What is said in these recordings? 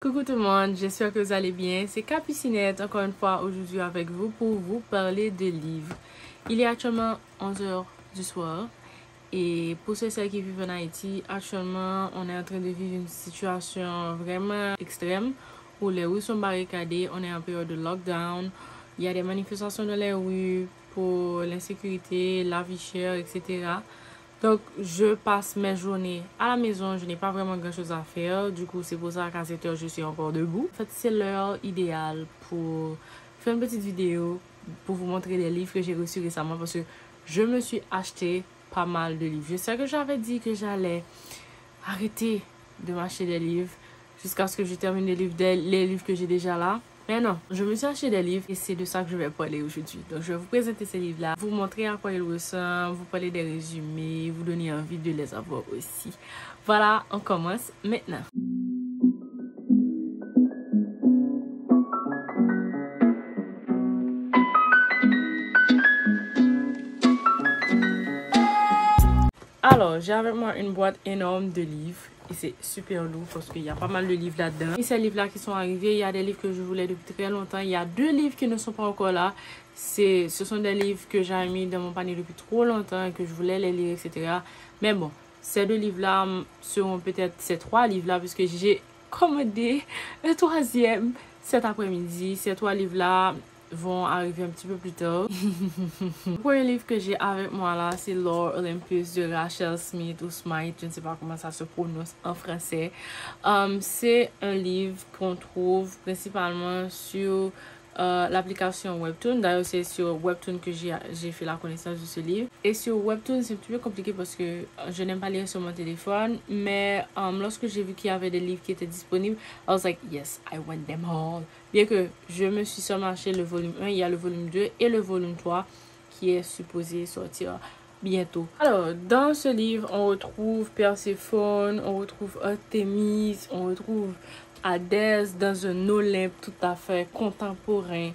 Coucou tout le monde, j'espère que vous allez bien. C'est Capucinette encore une fois aujourd'hui avec vous pour vous parler de livres. Il est actuellement 11 heures du soir et pour ceux et celles qui vivent en Haïti, actuellement on est en train de vivre une situation vraiment extrême où les rues sont barricadées, on est en période de lockdown, il y a des manifestations dans les rues pour l'insécurité, la vie chère, etc. Donc, je passe mes journées à la maison. Je n'ai pas vraiment grand-chose à faire. Du coup, c'est pour ça qu'à 7 heures, je suis encore debout. En fait, c'est l'heure idéale pour faire une petite vidéo pour vous montrer les livres que j'ai reçus récemment parce que je me suis acheté pas mal de livres. Je sais que j'avais dit que j'allais arrêter de m'acheter des livres jusqu'à ce que je termine les livres que j'ai déjà là. Mais non, je me suis acheté des livres et c'est de ça que je vais parler aujourd'hui. Donc, je vais vous présenter ces livres-là, vous montrer à quoi ils ressemblent, vous parler des résumés, vous donner envie de les avoir aussi. Voilà, on commence maintenant. Alors, j'ai avec moi une boîte énorme de livres. Et c'est super lourd parce qu'il y a pas mal de livres là-dedans. Et ces livres-là qui sont arrivés, il y a des livres que je voulais depuis très longtemps. Il y a 2 livres qui ne sont pas encore là. Ce sont des livres que j'ai mis dans mon panier depuis trop longtemps et que je voulais les lire, etc. Mais bon, ces 2 livres-là seront peut-être ces 3 livres-là puisque j'ai commandé un 3e cet après-midi. Ces 3 livres-là vont arriver un petit peu plus tard. Le premier livre que j'ai avec moi là, c'est Lore Olympus de Rachel Smith ou Smith, je ne sais pas comment ça se prononce en français. C'est un livre qu'on trouve principalement sur l'application Webtoon. D'ailleurs, c'est sur Webtoon que j'ai fait la connaissance de ce livre. Et sur Webtoon, c'est un petit peu compliqué parce que je n'aime pas lire sur mon téléphone. Mais lorsque j'ai vu qu'il y avait des livres qui étaient disponibles, I was like, yes, I want them all. Bien que je me suis seulement acheté le volume 1, il y a le volume 2 et le volume 3 qui est supposé sortir bientôt. Alors, dans ce livre, on retrouve Perséphone, on retrouve Artémis, on retrouve Hadès dans un Olympe tout à fait contemporain.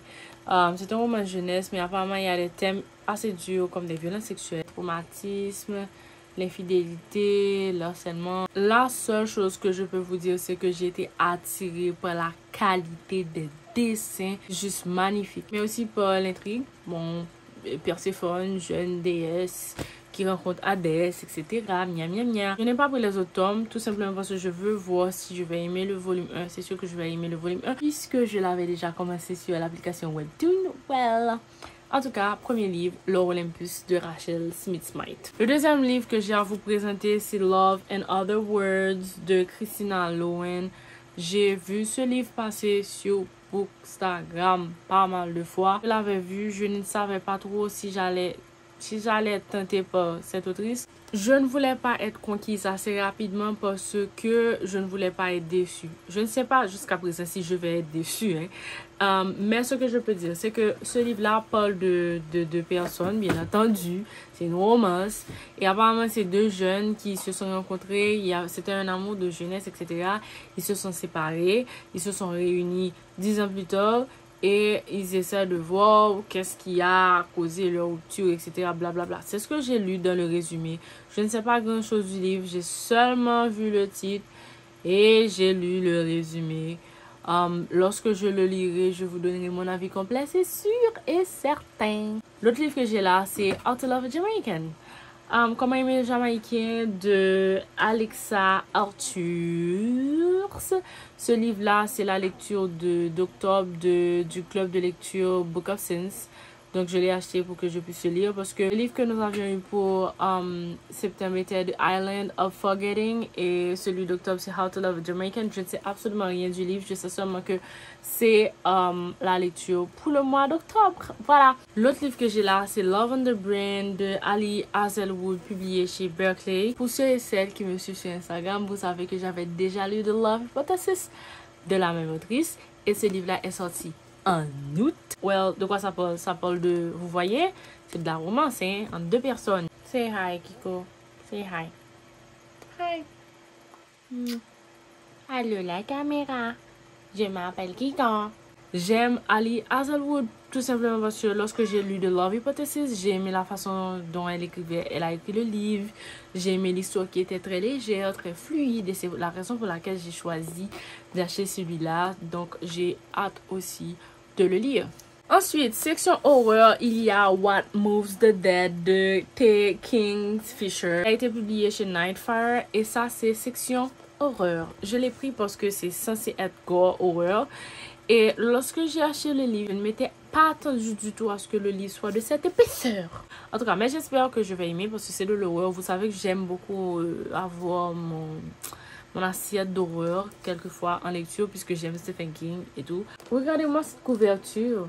C'est un roman de jeunesse, mais apparemment il y a des thèmes assez durs comme des violences sexuelles, le traumatisme, l'infidélité, l'harcèlement. La seule chose que je peux vous dire, c'est que j'ai été attirée par la qualité des dessins, juste magnifique. Mais aussi par l'intrigue. Bon, Perséphone, jeune déesse qui rencontre Hadès, etc. Mia, mia, mia. Je n'ai pas pris les autres tomes, tout simplement parce que je veux voir si je vais aimer le volume 1. C'est sûr que je vais aimer le volume 1, puisque je l'avais déjà commencé sur l'application Webtoon. Well, en tout cas, premier livre, Lore Olympus de Rachel Smith. Le deuxième livre que j'ai à vous présenter, c'est Love and Other Words de Christina Lowen. J'ai vu ce livre passer sur Bookstagram pas mal de fois. Je l'avais vu, je ne savais pas trop si j'allais être tentée par cette autrice. Je ne voulais pas être conquise assez rapidement parce que je ne voulais pas être déçue. Je ne sais pas jusqu'à présent si je vais être déçue, hein. Mais ce que je peux dire, c'est que ce livre-là parle de personnes, bien entendu. C'est une romance. Et apparemment, c'est 2 jeunes qui se sont rencontrés. C'était un amour de jeunesse, etc. Ils se sont séparés. Ils se sont réunis 10 ans plus tard. Et ils essaient de voir qu'est-ce qui a causé leur rupture, etc. Blablabla. C'est ce que j'ai lu dans le résumé. Je ne sais pas grand-chose du livre. J'ai seulement vu le titre et j'ai lu le résumé. Lorsque je le lirai, je vous donnerai mon avis complet, c'est sûr et certain. L'autre livre que j'ai là, c'est How to Love a Jamaican. Comment aimer le Jamaïcain de Alexa Arthurs. Ce livre-là, c'est la lecture d'octobre du club de lecture Book of Sense. Donc, je l'ai acheté pour que je puisse le lire parce que le livre que nous avions eu pour septembre était The Island of Forgetting et celui d'octobre, c'est How to Love a Jamaican. Je ne sais absolument rien du livre, je sais seulement que c'est la lecture pour le mois d'octobre. Voilà. L'autre livre que j'ai là, c'est Love on the Brain de Ali Hazelwood, publié chez Berkeley. Pour ceux et celles qui me suivent sur Instagram, vous savez que j'avais déjà lu The Love Hypothesis de la même autrice et ce livre-là est sorti en août. Well, de quoi ça parle? Ça parle de, vous voyez, c'est de la romance, hein, entre 2 personnes. Say hi, Kiko. Say hi. Hi. Allô, la caméra. Je m'appelle Kiko. J'aime Ali Hazelwood tout simplement parce que lorsque j'ai lu The Love Hypothesis, j'ai aimé la façon dont elle écrivait. Elle a écrit le livre. J'ai aimé l'histoire qui était très légère, très fluide. Et c'est la raison pour laquelle j'ai choisi d'acheter celui-là. Donc, j'ai hâte aussi de le lire. Ensuite, section horreur, il y a What Moves the Dead de T. Kingfisher. Elle a été publié chez Nightfire et ça, c'est section horreur. Je l'ai pris parce que c'est censé être gore horreur. Et lorsque j'ai acheté le livre, je ne m'étais pas attendu du tout à ce que le livre soit de cette épaisseur. En tout cas, mais j'espère que je vais aimer parce que c'est de l'horreur. Vous savez que j'aime beaucoup avoir mon assiette d'horreur quelquefois en lecture puisque j'aime Stephen King et tout. Regardez-moi cette couverture.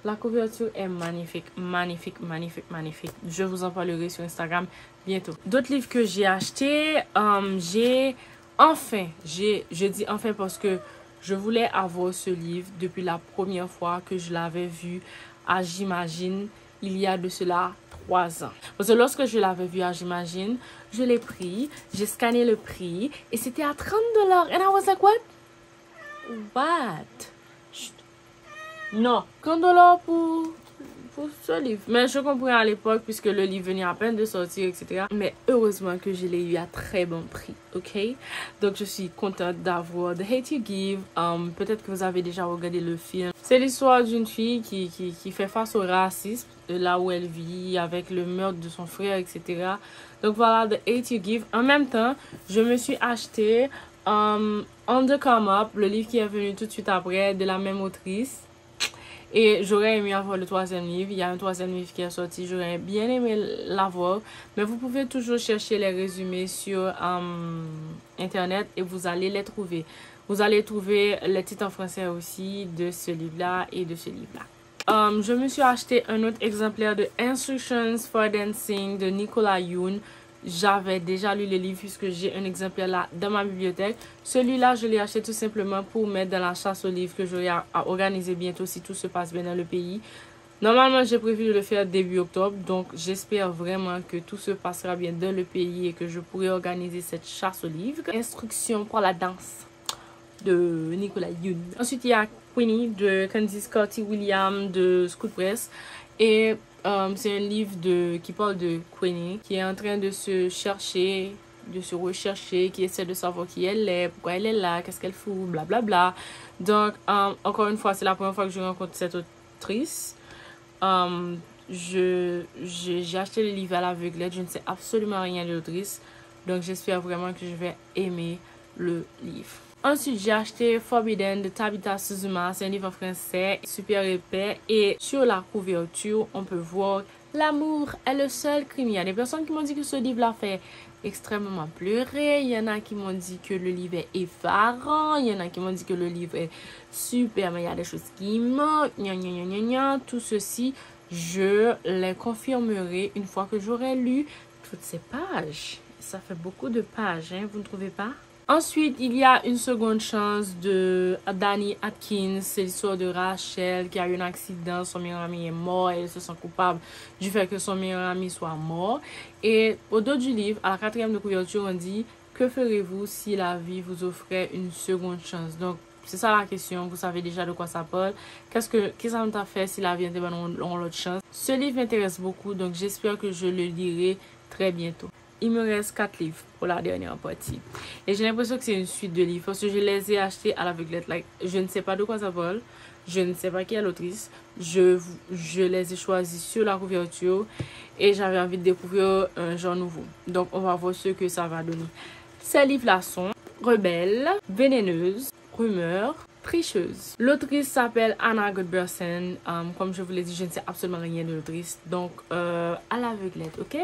La couverture est magnifique, magnifique, magnifique, magnifique. Je vous en parlerai sur Instagram bientôt. D'autres livres que j'ai achetés, je dis enfin parce que je voulais avoir ce livre depuis la première fois que je l'avais vu à J'imagine, il y a de cela 3 ans. Parce que lorsque je l'avais vu à J'imagine, je l'ai pris, j'ai scanné le prix et c'était à 30 $. And I was like, what? Chut. Non, 30 $ pour ce livre. Mais je comprends à l'époque puisque le livre venait à peine de sortir, etc. Mais heureusement que je l'ai eu à très bon prix, ok? Donc je suis contente d'avoir The Hate You Give. Peut-être que vous avez déjà regardé le film. C'est l'histoire d'une fille qui fait face au racisme là où elle vit avec le meurtre de son frère, etc. Donc voilà, The Hate You Give. En même temps, je me suis acheté On the Come Up, le livre qui est venu tout de suite après de la même autrice. Et j'aurais aimé avoir le 3e livre. Il y a un 3e livre qui est sorti. J'aurais bien aimé l'avoir. Mais vous pouvez toujours chercher les résumés sur Internet et vous allez les trouver. Vous allez trouver les titres en français aussi de ce livre-là et de ce livre-là. Je me suis acheté un autre exemplaire de Instructions for Dancing de Nicolas Yoon. J'avais déjà lu le livre puisque j'ai un exemplaire là dans ma bibliothèque. Celui-là, je l'ai acheté tout simplement pour mettre dans la chasse aux livres que j'aurai à organiser bientôt si tout se passe bien dans le pays. Normalement, j'ai prévu le faire début octobre. Donc, j'espère vraiment que tout se passera bien dans le pays et que je pourrai organiser cette chasse aux livres. Instruction pour la danse de Nicolas Yoon. Ensuite, il y a Queenie de Candice Carty Williams de Scout Press. Et c'est un livre qui parle de Queenie qui est en train de se chercher, de se rechercher, qui essaie de savoir qui elle est, pourquoi elle est là, qu'est-ce qu'elle fout, blablabla. Donc, encore une fois, c'est la première fois que je rencontre cette autrice. J'ai acheté le livre à l'aveuglette, je ne sais absolument rien de l'autrice. Donc, j'espère vraiment que je vais aimer le livre. Ensuite, j'ai acheté Forbidden de Tabitha Suzuma. C'est un livre en français, super épais. Et sur la couverture, on peut voir l'amour est le seul crime. Il y a des personnes qui m'ont dit que ce livre-là fait extrêmement pleurer. Il y en a qui m'ont dit que le livre est effarant. Il y en a qui m'ont dit que le livre est super, mais il y a des choses qui manquent. Tout ceci, je les confirmerai une fois que j'aurai lu toutes ces pages. Ça fait beaucoup de pages, hein, vous ne trouvez pas? Ensuite, il y a Une seconde chance de Danny Atkins. C'est l'histoire de Rachel qui a eu un accident. Son meilleur ami est mort et elle se sent coupable du fait que son meilleur ami soit mort. Et au dos du livre, à la 4e de couverture, on dit « Que ferez-vous si la vie vous offrait une seconde chance ?» Donc, c'est ça la question. Vous savez déjà de quoi ça parle. Qu'est-ce que ça t'a fait si la vie était bonne en l'autre chance? Ce livre m'intéresse beaucoup, donc j'espère que je le lirai très bientôt. Il me reste 4 livres pour la dernière partie. Et j'ai l'impression que c'est une suite de livres. Parce que je les ai achetés à l'aveuglette. Je ne sais pas de quoi ça parle. Je ne sais pas qui est l'autrice. Je les ai choisis sur la couverture. Et j'avais envie de découvrir un genre nouveau. Donc, on va voir ce que ça va donner. Ces livres-là sont Rebelle, Vénéneuse, Rumeur, Tricheuse. L'autrice s'appelle Anna Goodbersen. Comme je vous l'ai dit, je ne sais absolument rien de l'autrice. Donc, à l'aveuglette, ok?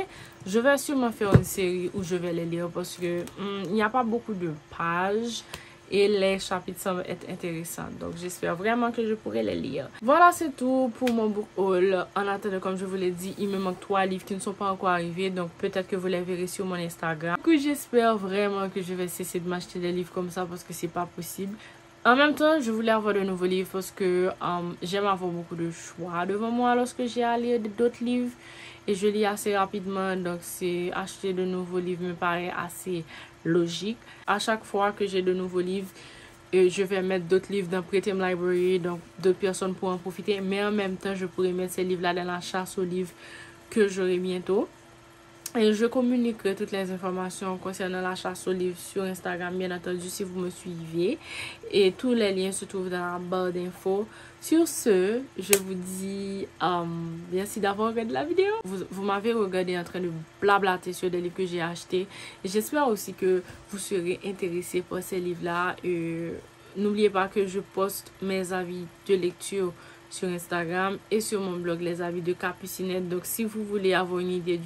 Je vais sûrement faire une série où je vais les lire parce que il n'y a pas beaucoup de pages et les chapitres semblent être intéressants. Donc, j'espère vraiment que je pourrai les lire. Voilà, c'est tout pour mon book haul. En attendant, comme je vous l'ai dit, il me manque 3 livres qui ne sont pas encore arrivés. Donc, peut-être que vous les verrez sur mon Instagram. Du coup, j'espère vraiment que je vais cesser de m'acheter des livres comme ça parce que c'est pas possible. En même temps, je voulais avoir de nouveaux livres parce que j'aime avoir beaucoup de choix devant moi lorsque j'ai à lire d'autres livres. Et je lis assez rapidement, donc acheter de nouveaux livres me paraît assez logique. À chaque fois que j'ai de nouveaux livres, Et je vais mettre d'autres livres dans Pretty Library, donc d'autres personnes pourront en profiter. Mais en même temps, je pourrais mettre ces livres-là dans la chasse aux livres que j'aurai bientôt. Et je communiquerai toutes les informations concernant la chasse aux livres sur Instagram, bien entendu, si vous me suivez. Et tous les liens se trouvent dans la barre d'infos. Sur ce, je vous dis merci d'avoir regardé la vidéo. Vous m'avez regardé en train de blablater sur des livres que j'ai achetés. J'espère aussi que vous serez intéressés par ces livres-là. N'oubliez pas que je poste mes avis de lecture sur Instagram et sur mon blog Les Avis de Capucinette. Donc si vous voulez avoir une idée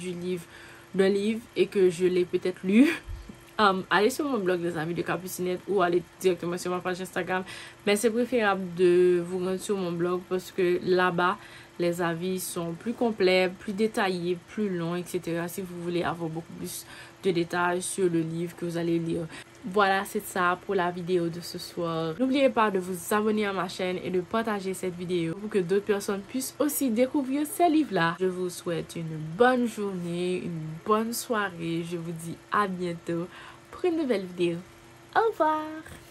d'un livre et que je l'ai peut-être lu, allez sur mon blog Les Avis de Capucinette ou allez directement sur ma page Instagram. Mais c'est préférable de vous rendre sur mon blog parce que là-bas, les avis sont plus complets, plus détaillés, plus longs, etc. Si vous voulez avoir beaucoup plus de détails sur le livre que vous allez lire. Voilà, c'est ça pour la vidéo de ce soir. N'oubliez pas de vous abonner à ma chaîne et de partager cette vidéo pour que d'autres personnes puissent aussi découvrir ces livres-là. Je vous souhaite une bonne journée, une bonne soirée. Je vous dis à bientôt pour une nouvelle vidéo. Au revoir!